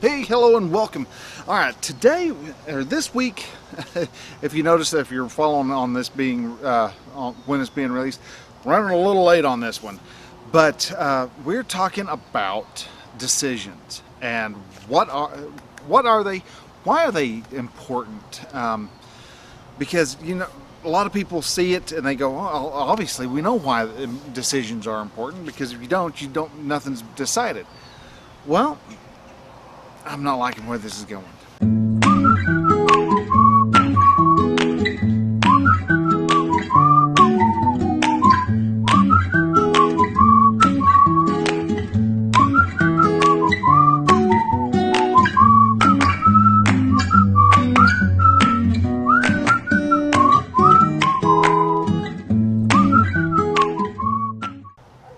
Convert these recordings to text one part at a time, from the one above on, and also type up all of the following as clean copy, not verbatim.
Hey, hello and welcome. All right, today or this week, if you notice, if you're following on this being when it's being released, running a little late on this one, but we're talking about decisions and what are they? Why are they important? Because a lot of people see it and they go, "Oh, obviously we know why decisions are important, because if you don't, nothing's decided." Well, I'm not liking where this is going.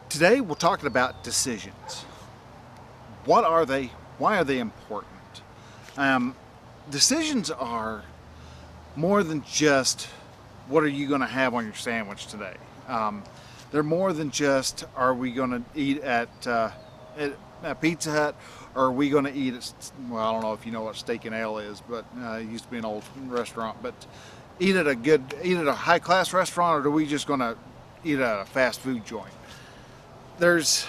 Today we're talking about decisions. What are they? Why are they important? Decisions are more than just what are you going to have on your sandwich today. They're more than just, are we going to eat at Pizza Hut, or are we going to eat at, well, I don't know if you know what Steak and Ale is, but it used to be an old restaurant. But eat at a high class restaurant, or are we just going to eat at a fast food joint? There's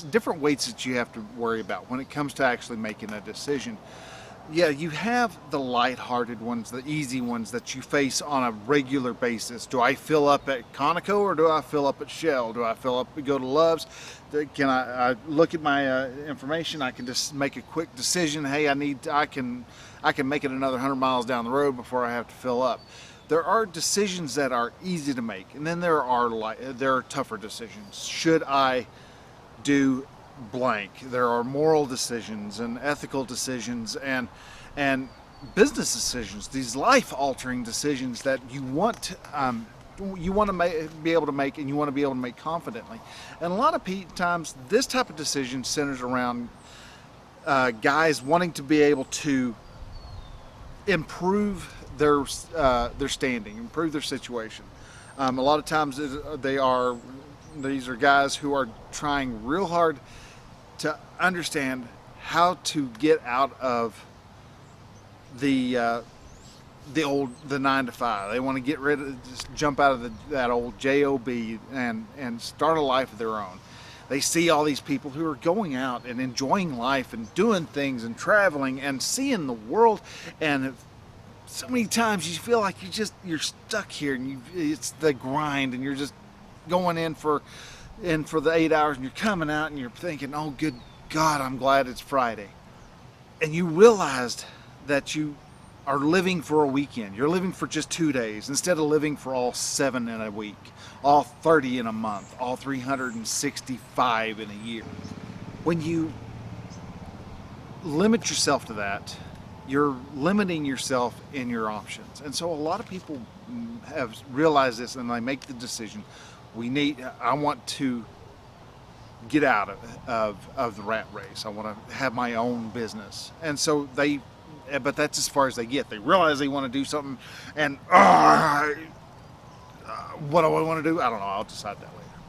different weights that you have to worry about when it comes to actually making a decision. Yeah, you have the light-hearted ones, the easy ones that you face on a regular basis. Do I fill up at Conoco, or do I fill up at Shell? Do I fill up and go to Love's? Can I look at my information? I can just make a quick decision. Hey, I can make it another 100 miles down the road before I have to fill up. There are decisions that are easy to make, and then there are tougher decisions. Should I do blank? There are moral decisions and ethical decisions and business decisions. These life-altering decisions that you want to be able to make, and you want to be able to make confidently. And a lot of times, this type of decision centers around guys wanting to be able to improve their standing, improve their situation. A lot of times these are guys who are trying real hard to understand how to get out of the 9 to 5. They want to just jump out of that old job and start a life of their own. They see all these people who are going out and enjoying life and doing things and traveling and seeing the world, and so many times you feel like you're stuck here, and it's the grind, and you're just going in for the 8 hours, and you're coming out and you're thinking, oh good God, I'm glad it's Friday. And you realized that you are living for a weekend. You're living for just 2 days instead of living for all 7 in a week, all 30 in a month, all 365 in a year. When you limit yourself to that, you're limiting yourself in your options. And so a lot of people have realized this, and they make the decision, I want to get out of the rat race. I want to have my own business. And so but that's as far as they get. They realize they want to do something, and what do I want to do? I don't know, I'll decide that later.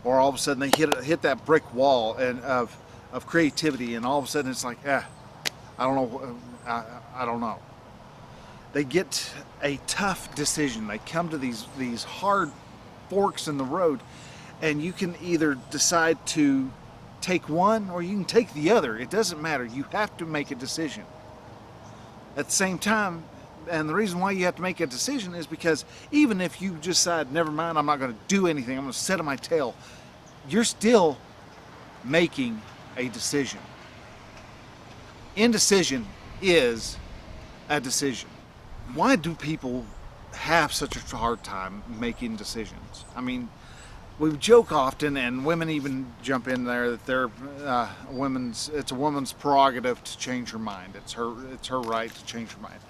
Or all of a sudden they hit that brick wall of creativity, and all of a sudden it's like, I don't know. I don't know. They get a tough decision. They come to these hard forks in the road, and you can either decide to take one or you can take the other. It doesn't matter. You have to make a decision. At the same time, and the reason why you have to make a decision is because even if you decide, never mind, I'm not going to do anything, I'm going to sit on my tail, you're still making a decision. Indecision is a decision. Why do people have such a hard time making decisions? I mean, we joke often, and women even jump in there, that it's a woman's prerogative to change her mind. It's her right to change her mind.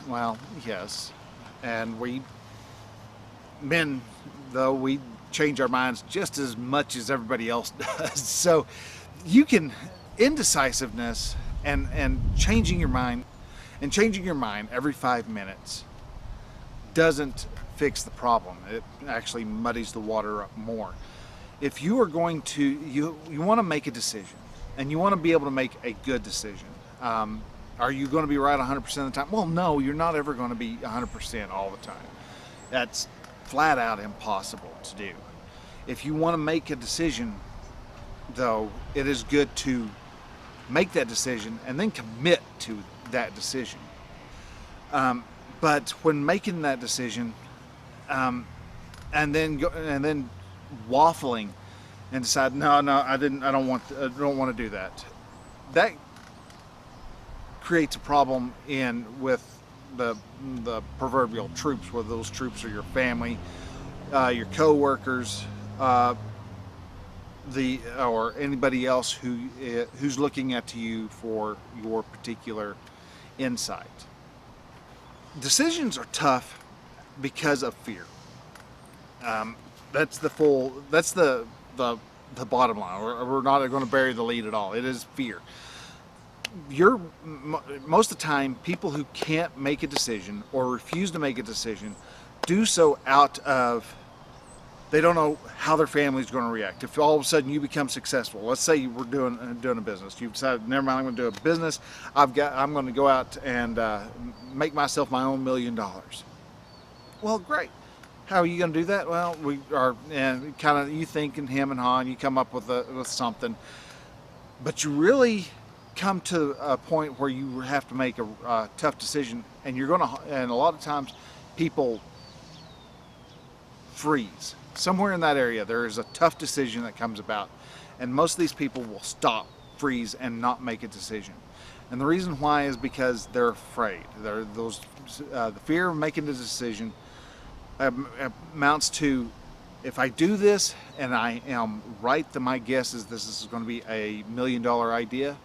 Well, yes, and men, though, we change our minds just as much as everybody else does. So indecisiveness and changing your mind every 5 minutes doesn't fix the problem. It actually muddies the water up more. If you are going to, you want to make a decision, and you want to be able to make a good decision. Are you going to be right 100% of the time? Well, no, you're not ever going to be 100% all the time. That's flat out impossible to do. If you want to make a decision, though, it is good to make that decision and then commit to that decision. But when making that decision, and then waffling and decide, no, I don't want to do that. That creates a problem with the proverbial troops, whether those troops are your family, your co-workers, or anybody else who's looking at you for your particular insight. Decisions are tough because of fear. That's the bottom line. We're not going to bury the lead at all. It is fear. Most of the time, people who can't make a decision or refuse to make a decision do so out of, they don't know how their family's going to react. If all of a sudden you become successful, let's say you were doing a business, you've decided, never mind, I'm going to do a business. I'm going to go out and make myself my own $1 million. Well, great. How are you going to do that? Well, we are, and kind of, you think and hem and haw, and you come up with something, but you really come to a point where you have to make a tough decision, and and a lot of times people freeze. Somewhere in that area there is a tough decision that comes about, and most of these people will stop, freeze, and not make a decision. And the reason why is because they're afraid. The fear of making the decision amounts to, if I do this and I am right, then my guess is this is going to be a $1 million idea.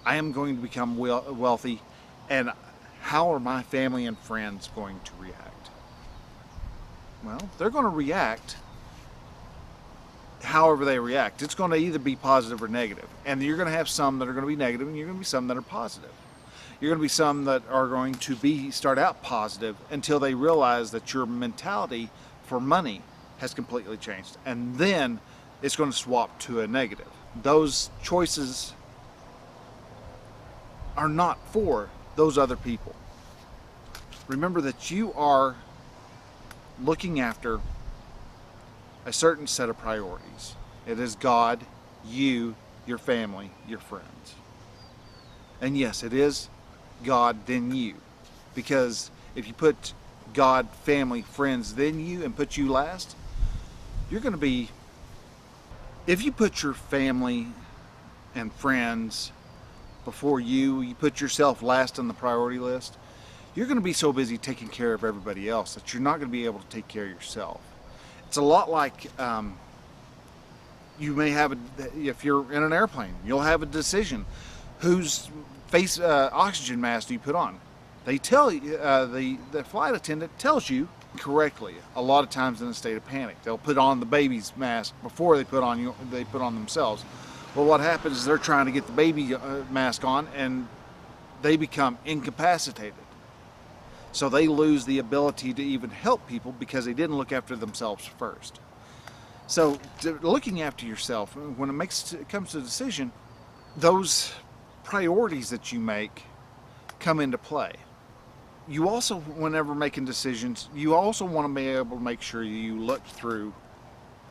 I am going to become wealthy, and how are my family and friends going to react? Well, they're going to react however they react. It's going to either be positive or negative. And you're going to have some that are going to be negative, and you're going to be some that are positive. You're going to be some that are going to start out positive until they realize that your mentality for money has completely changed. And then it's going to swap to a negative. Those choices are not for those other people. Remember that you are looking after a certain set of priorities. It is God, you, your family, your friends. And yes, it is God, then you. Because if you put God, family, friends, then you, and put you last, you're going to be, if you put your family and friends before you put yourself last on the priority list, you're going to be so busy taking care of everybody else that you're not going to be able to take care of yourself. It's a lot like you may have, if you're in an airplane, you'll have a decision. Whose oxygen mask do you put on? They tell you, the flight attendant tells you correctly, a lot of times in a state of panic. They'll put on the baby's mask before they put on themselves. Well, what happens is they're trying to get the baby mask on, and they become incapacitated. So they lose the ability to even help people because they didn't look after themselves first. So looking after yourself, when it comes to a decision, those priorities that you make come into play. You also, whenever making decisions, you also want to be able to make sure you look through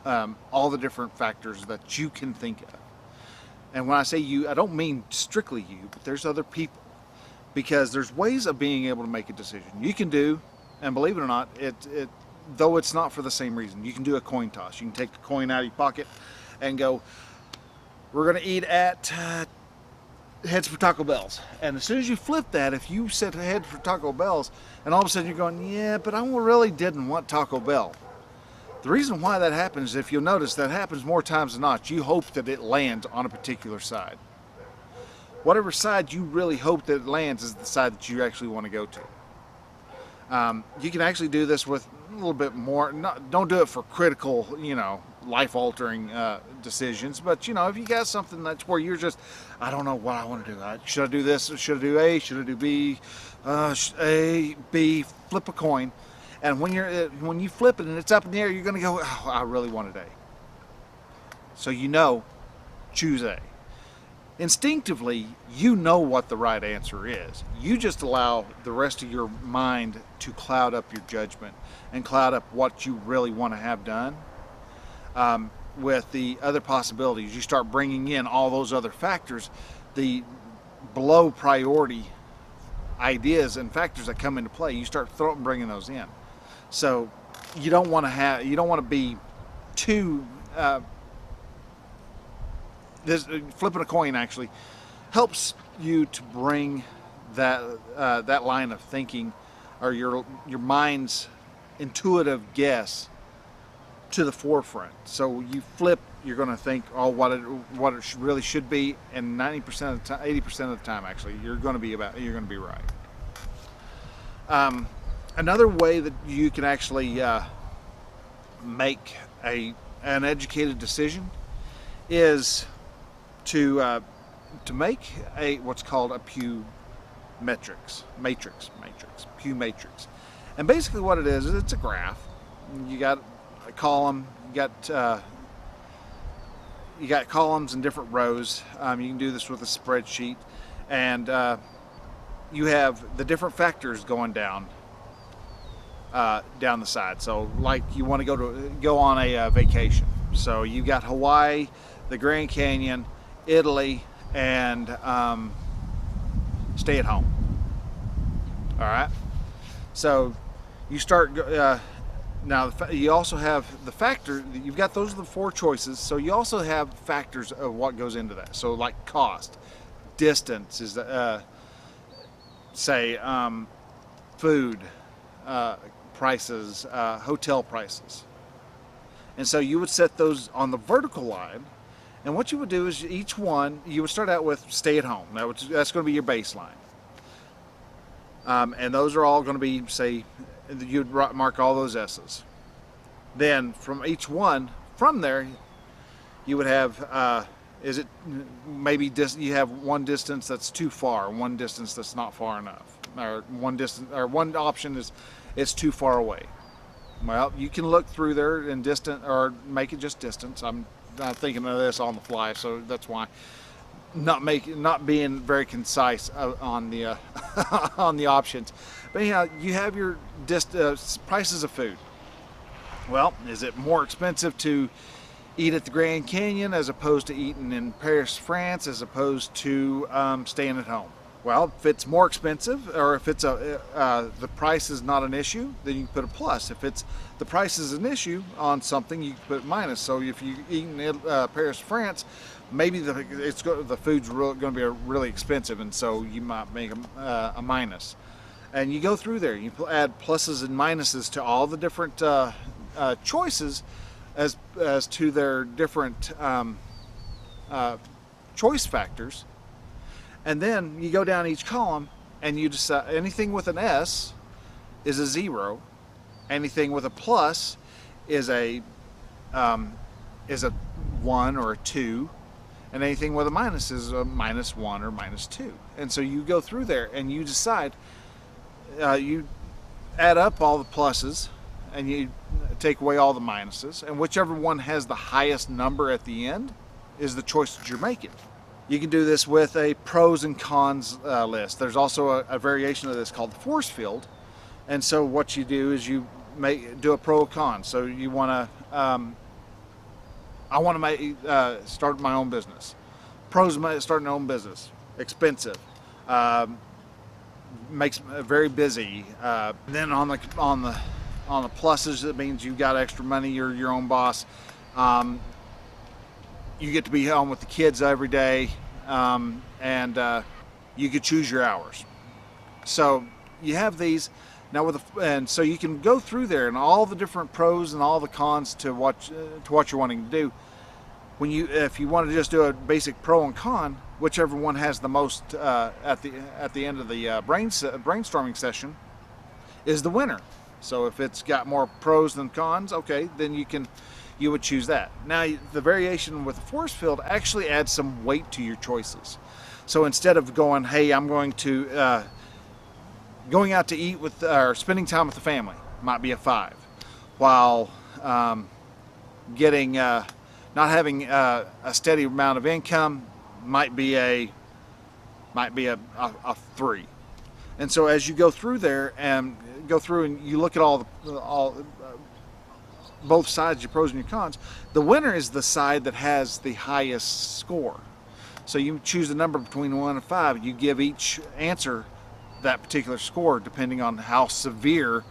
all the different factors that you can think of. And when I say you, I don't mean strictly you, but there's other people. Because there's ways of being able to make a decision. You can do, and believe it or not, though it's not for the same reason, you can do a coin toss. You can take a coin out of your pocket and go, we're going to eat at Heads for Taco Bell's. And as soon as you flip that, if you set Heads for Taco Bell's, and all of a sudden you're going, yeah, but I really didn't want Taco Bell. The reason why that happens, if you'll notice, that happens more times than not. You hope that it lands on a particular side. Whatever side you really hope that it lands is the side that you actually want to go to. You can actually do this with a little bit more. Don't do it for critical, life-altering decisions. But if you got something that's where you're just, I don't know what I want to do. Should I do this? Should I do A? Should I do B? A, B. Flip a coin, and when you flip it and it's up in the air, you're going to go, oh, I really wanted A. So choose A. instinctively, you know what the right answer is. You just allow the rest of your mind to cloud up your judgment and cloud up what you really want to have done. With the other possibilities, you start bringing in all those other factors, the below priority ideas and factors that come into play. You start bringing those in. So you don't want to be too. Flipping a coin actually helps you to bring that line of thinking, or your mind's intuitive guess, to the forefront. So you flip, you're going to think, oh, what it really should be, and 90% of the time, 80% of the time, actually, you're going to be right. Another way that you can actually make an educated decision is to make what's called a Pew matrix, Pew matrix. And basically what it is it's a graph. You got a column, you got columns in different rows. You can do this with a spreadsheet, and you have the different factors going down the side. So like you want to go on a vacation. So you got Hawaii, the Grand Canyon, Italy, and stay at home. All right. So you start now. You also have the factor. You've got those are the four choices. So you also have factors of what goes into that. So like cost, distance is food, prices, hotel prices. And so you would set those on the vertical line. And what you would do is each one, you would start out with stay at home. That's going to be your baseline. And those are all going to be, say, you'd mark all those S's. Then from each one, from there, you would have, you have one distance that's too far, one distance that's not far enough, or one option is it's too far away. Well, you can look through there and or make it just distance. I'm not thinking of this on the fly, so that's why not being very concise on the on the options. But anyhow, you have your prices of food. Well, is it more expensive to eat at the Grand Canyon as opposed to eating in Paris, France, as opposed to staying at home? Well, if it's more expensive, or if it's the price is not an issue, then you can put a plus. If the price is an issue on something, you can put minus. So if you eat in Paris, France, maybe the food's going to be really expensive, and so you might make a minus. And you go through there, you add pluses and minuses to all the different choices as to their different choice factors. And then you go down each column and you decide anything with an S is a 0, anything with a plus is a 1 or a 2, and anything with a minus is a -1 or -2. And so you go through there and you decide, you add up all the pluses and you take away all the minuses, and whichever one has the highest number at the end is the choice that you're making. You can do this with a pros and cons list. There's also a variation of this called the force field. And so what you do is you do a pro and con. So you want to, I want to start my own business. Pros of starting my own business: expensive, makes very busy. Then on the pluses, it means you've got extra money. You're your own boss. You get to be home with the kids every day, and you could choose your hours. So you have these now and so you can go through there and all the different pros and all the cons to what you're wanting to do. If you want to just do a basic pro and con, whichever one has the most at the end of the brainstorming session is the winner. So if it's got more pros than cons, okay, then you would choose that. Now, the variation with the force field actually adds some weight to your choices. So instead of going, hey, I'm going out to eat with, or spending time with the family, might be a 5, while not having a steady amount of income might be a 3. And so as you go through there and you look at both sides, your pros and your cons, the winner is the side that has the highest score. So you choose a number between 1 and 5. You give each answer that particular score depending on how severe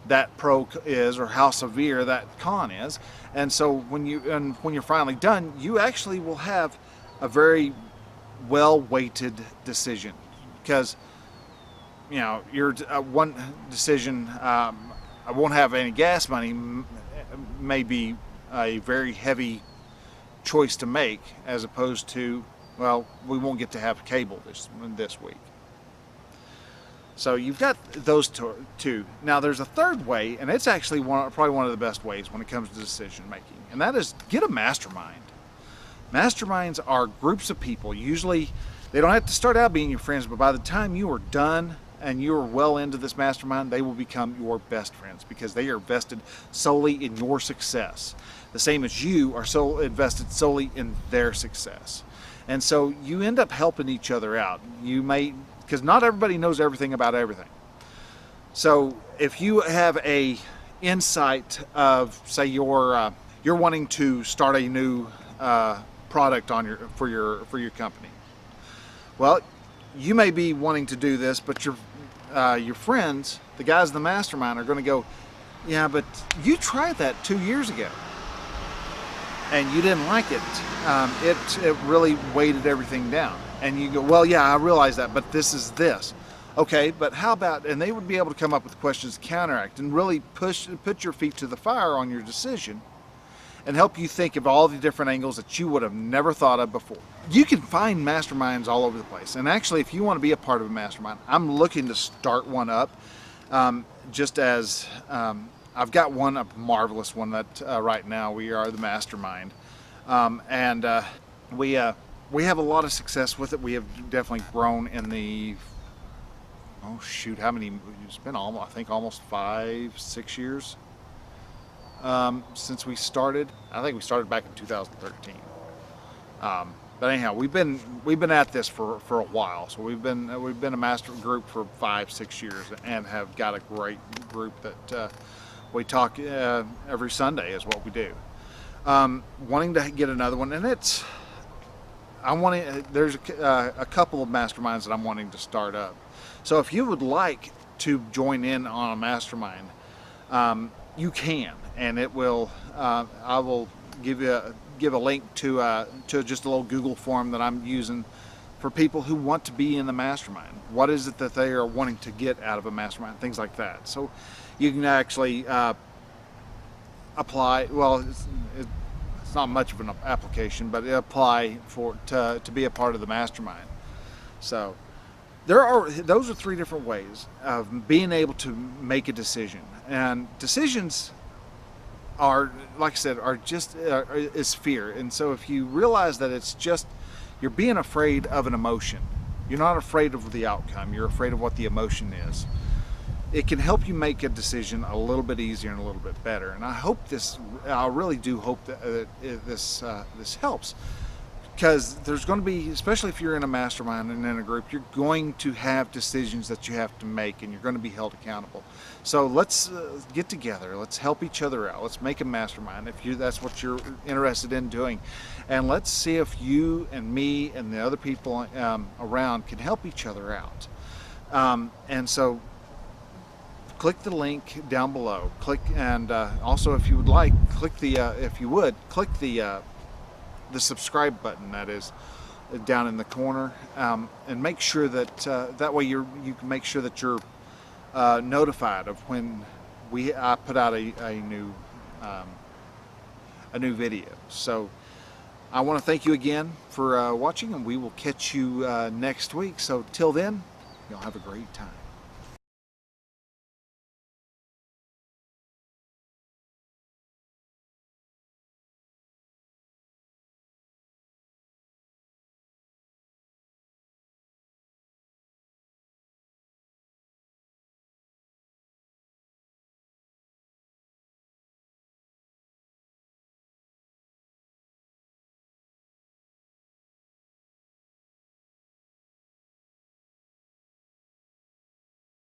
that pro is or how severe that con is. And so when you're finally done, you actually will have a very well-weighted decision, because your one decision, I won't have any gas money, may be a very heavy choice to make, as opposed to, well, we won't get to have cable this week. So you've got those two. Now there's a third way, and it's actually probably one of the best ways when it comes to decision making, and that is get a mastermind. Masterminds are groups of people. Usually they don't have to start out being your friends, but by the time you are done and you are well into this mastermind, they will become your best friends, because they are vested solely in your success, the same as you are so invested solely in their success. And so you end up helping each other out. Because not everybody knows everything about everything. So if you have a insight of, say, you're wanting to start a new product for your company. Well, you may be wanting to do this, but your friends, the guys in the mastermind, are going to go, yeah, but you tried that 2 years ago and you didn't like it. It really weighted everything down. And you go, well, yeah, I realize that, but this is this. Okay, but how about, and they would be able to come up with questions to counteract and really put your feet to the fire on your decision and help you think of all the different angles that you would have never thought of before. You can find masterminds all over the place. And actually, if you want to be a part of a mastermind, I'm looking to start one up. Just as I've got a marvelous one that right now we are the mastermind. We have a lot of success with it. We have definitely grown in the, how many, it's been I think almost 5-6 years since we started. I think we started back in 2013. But anyhow, we've been at this for a while. So we've been a master group for 5-6 years and have got a great group that we talk every Sunday is what we do. Wanting to get another one, and there's a couple of masterminds that I'm wanting to start up. So if you would like to join in on a mastermind, you can, and it will. I will give a link to just a little Google form that I'm using for people who want to be in the mastermind. What is it that they are wanting to get out of a mastermind? Things like that. So you can actually apply. Well, it's not much of an application, but apply to be a part of the mastermind. So those are 3 different ways of being able to make a decision. And decisions are, like I said, is fear. And so if you realize that it's just, you're being afraid of an emotion. You're not afraid of the outcome. You're afraid of what the emotion is. It can help you make a decision a little bit easier and a little bit better. And I really do hope that this helps, because there's going to be, especially if you're in a mastermind and in a group, you're going to have decisions that you have to make, and you're going to be held accountable. So let's get together. Let's help each other out. Let's make a mastermind if that's what you're interested in doing, and let's see if you and me and the other people around can help each other out. And so click the link down below. Also, if you would like, click the subscribe button that is down in the corner, and make sure that that way you can make sure that you're notified of when I put out a new video. So I want to thank you again for watching, and we will catch you next week. So till then, you'll have a great time.